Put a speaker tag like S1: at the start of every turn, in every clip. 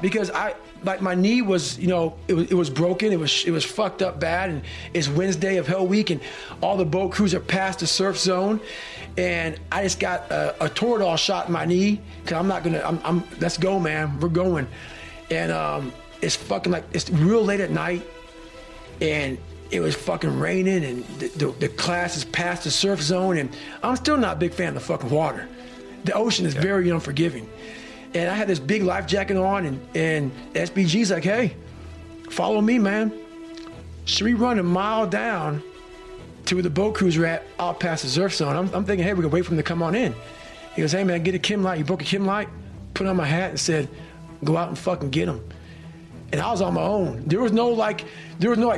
S1: Because my knee was, it was broken. It was fucked up bad, and it's Wednesday of Hell Week, and all the boat crews are past the surf zone, and I just got a Toradol shot in my knee because I'm not gonna. Let's go, man. We're going, and it's fucking it's real late at night, and it was fucking raining, and the class is past the surf zone, and I'm still not a big fan of the fucking water. The ocean is very unforgiving. And I had this big life jacket on, and SBG's like, hey, follow me, man. Should we run a mile down to where the boat crews are at out past the surf zone? I'm thinking, hey, we're gonna wait for him to come on in. He goes, hey man, get a Kim light. You broke a Kim light? Put on my hat and said, go out and fucking get him. And I was on my own. There was no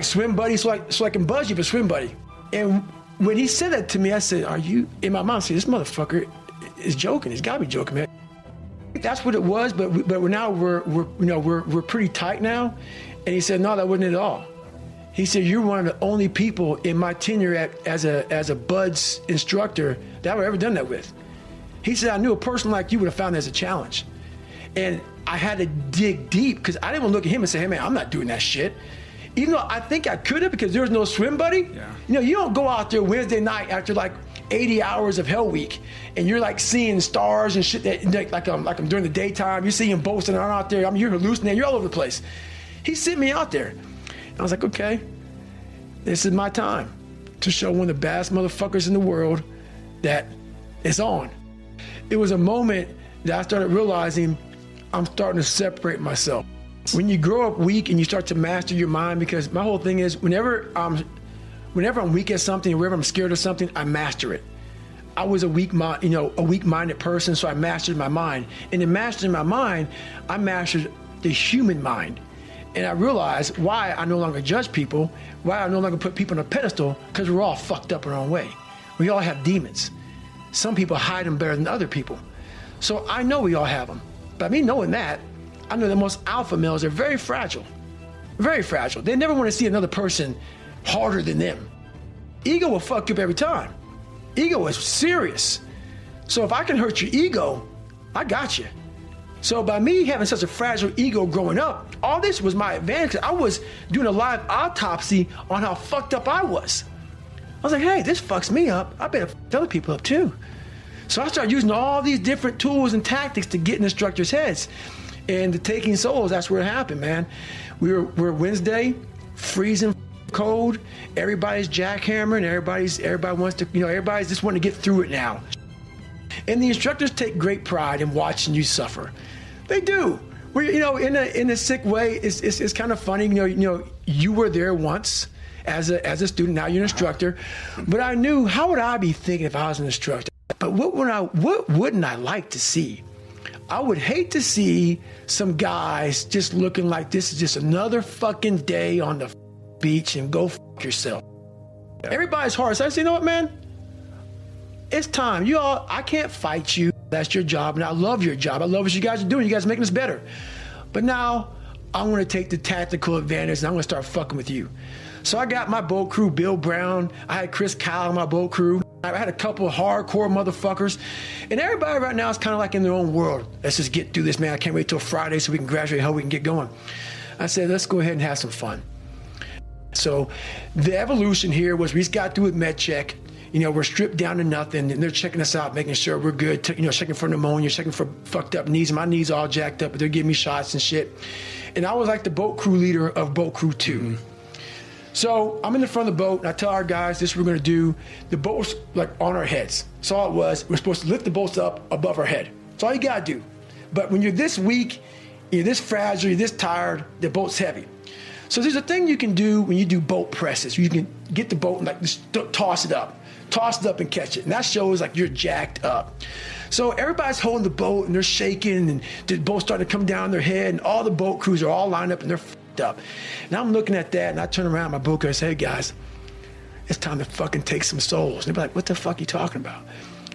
S1: swim buddy, so I can buzz you for swim buddy. And when he said that to me, I said, are you, in my mind, I said, this motherfucker is joking. He's gotta be joking, man. That's what it was, but we're pretty tight now. And he said, no, that wasn't it at all. He said, you're one of the only people in my tenure as a BUD/S instructor that I've ever done that with. He said, I knew a person like you would have found that as a challenge. And I had to dig deep because I didn't want to look at him and say, hey man, I'm not doing that shit. Even though I think I could have because there was no swim buddy. Yeah. You don't go out there Wednesday night after 80 hours of Hell Week, and you're seeing stars and shit that like I'm during the daytime. You're seeing boats and I'm out there. You're hallucinating. You're all over the place. He sent me out there. And I was like, okay, this is my time to show one of the baddest motherfuckers in the world that it's on. It was a moment that I started realizing I'm starting to separate myself. When you grow up weak and you start to master your mind, because my whole thing is whenever I'm weak at something, whenever I'm scared of something, I master it. I was a weak-minded person, so I mastered my mind. And in mastering my mind, I mastered the human mind. And I realized why I no longer judge people, why I no longer put people on a pedestal, because we're all fucked up in our own way. We all have demons. Some people hide them better than other people. So I know we all have them. By me knowing that, I know that most alpha males are very fragile. Very fragile. They never want to see another person harder than them. Ego will fuck you up every time. Ego is serious. So if I can hurt your ego, I got you. So by me having such a fragile ego growing up, all this was my advantage. I was doing a live autopsy on how fucked up I was. I was like, hey, this fucks me up. I better fuck other people up too. So I started using all these different tools and tactics to get in instructors' heads. And the taking souls, that's where it happened, man. We're Wednesday, freezing cold. Everybody's jackhammering. Everybody wants to, everybody's just wanting to get through it now. And the instructors take great pride in watching you suffer. They do. We, in a sick way. It's kind of funny. You were there once as a student. Now you're an instructor. But I knew, how would I be thinking if I was an instructor? But what wouldn't I like to see? I would hate to see some guys just looking like this is just another fucking day on the beach and go fuck yourself. Yeah. Everybody's hard. So I say, you know what, man? It's time. I can't fight you. That's your job, and I love your job. I love what you guys are doing. You guys are making us better. But now I'm going to take the tactical advantage, and I'm going to start fucking with you. So I got my boat crew, Bill Brown. I had Chris Kyle on my boat crew. I had a couple of hardcore motherfuckers. And everybody right now is kind of like in their own world. Let's just get through this, man. I can't wait till Friday so we can graduate, how we can get going. I said, let's go ahead and have some fun. So the evolution here was we just got through with med check. We're stripped down to nothing, and they're checking us out, making sure we're good. Checking for pneumonia, checking for fucked up knees. My knees all jacked up, but they're giving me shots and shit. And I was like the boat crew leader of boat crew 2. Mm-hmm. So I'm in the front of the boat, and I tell our guys, this is what we're gonna do. The boat's on our heads. That's all it was. We're supposed to lift the boats up above our head. That's all you gotta do. But when you're this weak, you're this fragile, you're this tired, the boat's heavy. So there's a thing you can do when you do boat presses. You can get the boat and just toss it up and catch it. And that shows you're jacked up. So everybody's holding the boat and they're shaking, and the boat's starting to come down their head, and all the boat crews are all lined up and they're fucked up. And I'm looking at that, and I turn around my boat crew and say, hey guys, it's time to fucking take some souls. And they're like, what the fuck are you talking about?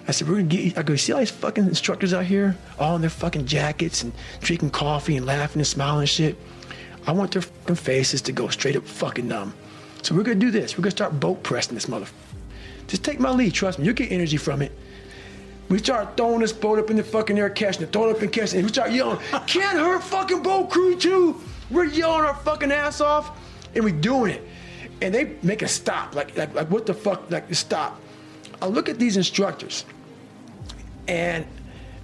S1: I said, we're gonna get you. I go, you see all these fucking instructors out here, all in their fucking jackets and drinking coffee and laughing and smiling and shit? I want their fucking faces to go straight up fucking numb. So we're gonna do this. We're gonna start boat pressing this motherfucker. Just take my lead, trust me, you'll get energy from it. We start throwing this boat up in the fucking air, catching it, throwing it up and catching it. And we start yelling, can't hurt fucking boat crew too. We're yelling our fucking ass off, and we're doing it. And they make us stop, like what the fuck, like stop. I look at these instructors, and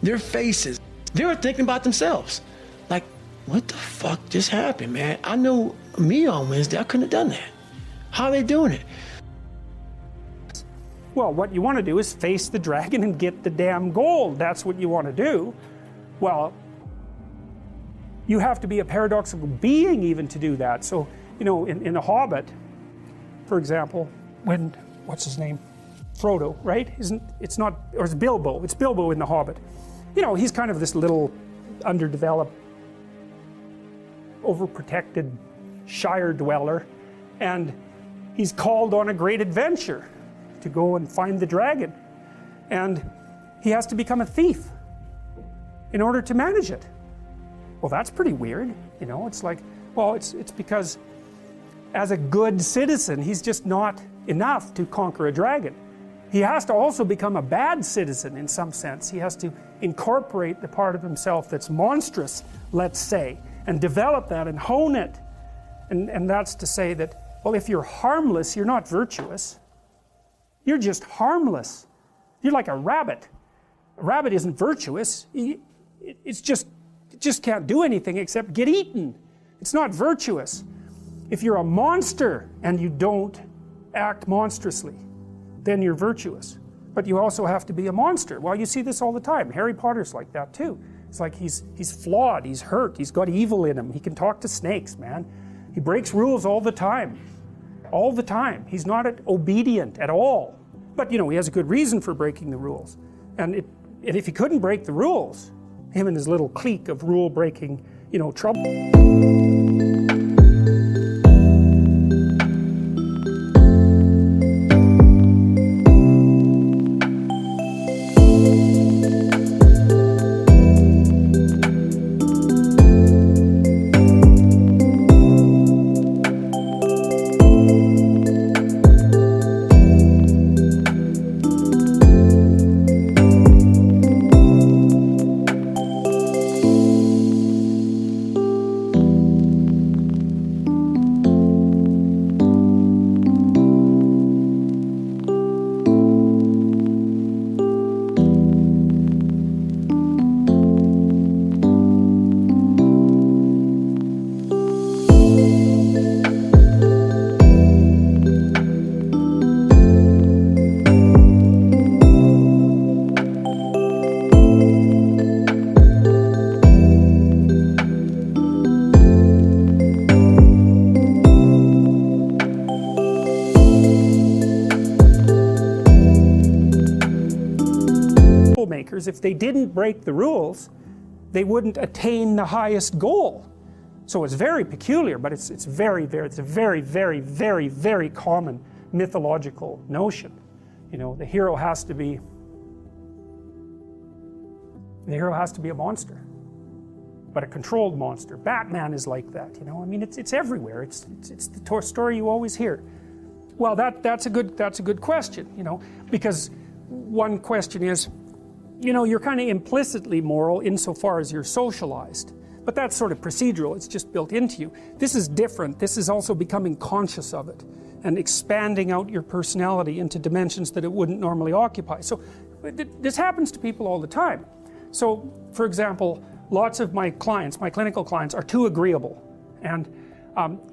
S1: their faces, they were thinking about themselves. Like, what the fuck just happened, man? I know me on Wednesday, I couldn't have done that. How are they doing it?
S2: Well, what you want to do is face the dragon and get the damn gold. That's what you want to do. Well, you have to be a paradoxical being even to do that. So, you know, in The Hobbit, for example, when, what's his name? Frodo, right? It's not, or it's Bilbo. It's Bilbo in The Hobbit. You know, he's kind of this little underdeveloped, overprotected Shire dweller, and he's called on a great adventure to go and find the dragon, and he has to become a thief in order to manage it. Well, that's pretty weird, you know. It's like, well, it's because as a good citizen, he's just not enough to conquer a dragon. He has to also become a bad citizen in some sense. He has to incorporate the part of himself that's monstrous, let's say, and develop that and hone it. And that's to say that, well, if you're harmless, you're not virtuous. You're just harmless. You're like a rabbit. A rabbit isn't virtuous. It just can't do anything except get eaten. It's not virtuous. If you're a monster and you don't act monstrously, then you're virtuous. But you also have to be a monster. Well, you see this all the time. Harry Potter's like that too. It's like he's flawed, he's hurt, he's got evil in him. He can talk to snakes, man. He breaks rules all the time. All the time. He's not obedient at all. But, you know, he has a good reason for breaking the rules. And if he couldn't break the rules, him and his little clique of rule-breaking, you know, trouble. If they didn't break the rules, they wouldn't attain the highest goal. So it's very peculiar, but it's a very, very common mythological notion. You know, the hero has to be a monster, but a controlled monster. Batman is like that, you know. I mean, it's everywhere. It's the story you always hear. Well, that's a good question, you know, because one question is, you know, you're kind of implicitly moral insofar as you're socialized. But that's sort of procedural, it's just built into you. This is different. This is also becoming conscious of it and expanding out your personality into dimensions that it wouldn't normally occupy. So this happens to people all the time. So, for example, lots of my clients, my clinical clients, are too agreeable. And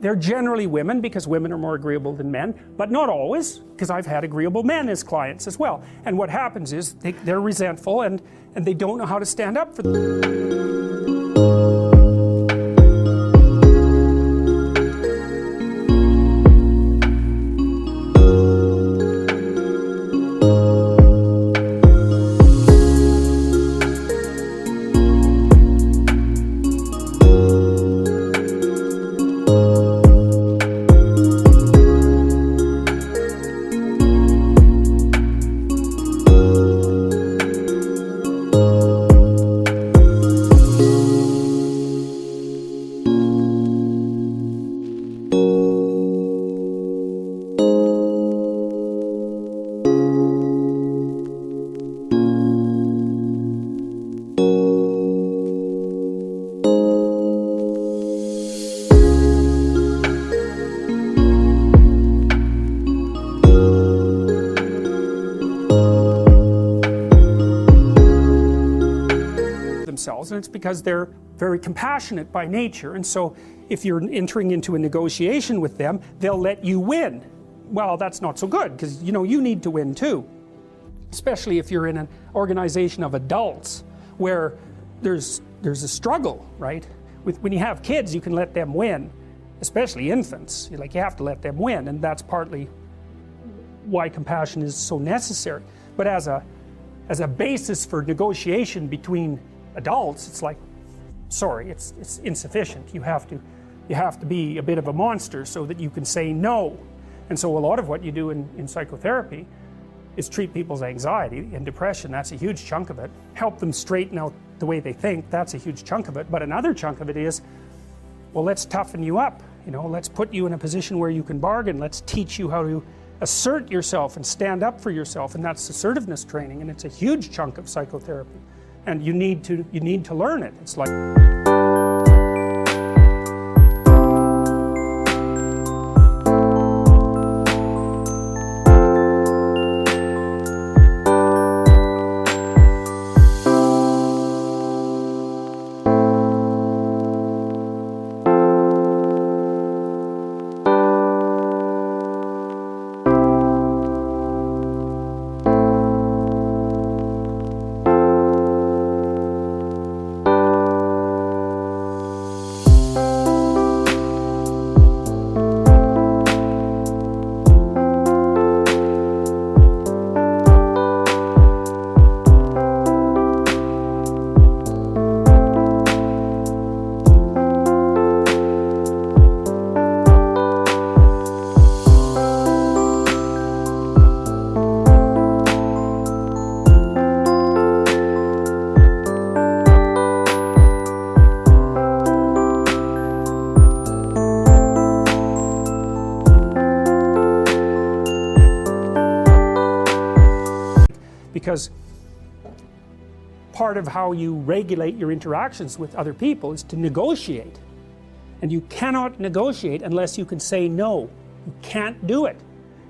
S2: they're generally women, because women are more agreeable than men, but not always, because I've had agreeable men as clients as well. And what happens is they're resentful and they don't know how to stand up for them. themselves, and it's because they're very compassionate by nature. And so if you're entering into a negotiation with them, they'll let you win. Well, that's not so good, because you need to win too, especially if you're in an organization of adults where there's a struggle, right? When you have kids, you can let them win, especially infants. You have to let them win, and that's partly why compassion is so necessary. But as a basis for negotiation between adults, it's like, sorry, it's insufficient. You have to be a bit of a monster so that you can say no. And so a lot of what you do in psychotherapy is treat people's anxiety and depression. That's a huge chunk of it. Help them straighten out the way they think. That's a huge chunk of it. But another chunk of it is, well, let's toughen you up. Let's put you in a position where you can bargain. Let's teach you how to assert yourself and stand up for yourself. And that's assertiveness training. And it's a huge chunk of psychotherapy. And you need to learn it. It's like... Because part of how you regulate your interactions with other people is to negotiate. And you cannot negotiate unless you can say no. You can't do it.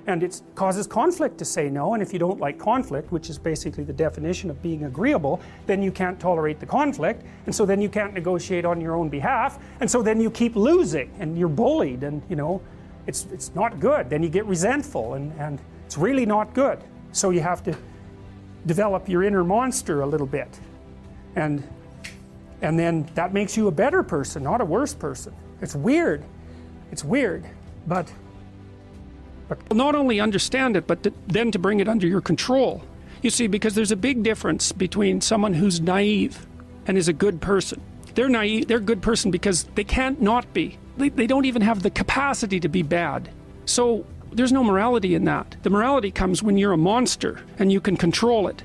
S2: And it causes conflict to say no, and if you don't like conflict, which is basically the definition of being agreeable, then you can't tolerate the conflict, and so then you can't negotiate on your own behalf, and so then you keep losing, and you're bullied, and it's not good. Then you get resentful, and it's really not good. So you have to develop your inner monster a little bit, and then that makes you a better person, not a worse person. It's weird, but not only understand it, but then to bring it under your control. You see, because there's a big difference between someone who's naive and is a good person. They're naive, they're a good person because they can't not be. They don't even have the capacity to be bad. So there's no morality in that. The morality comes when you're a monster and you can control it.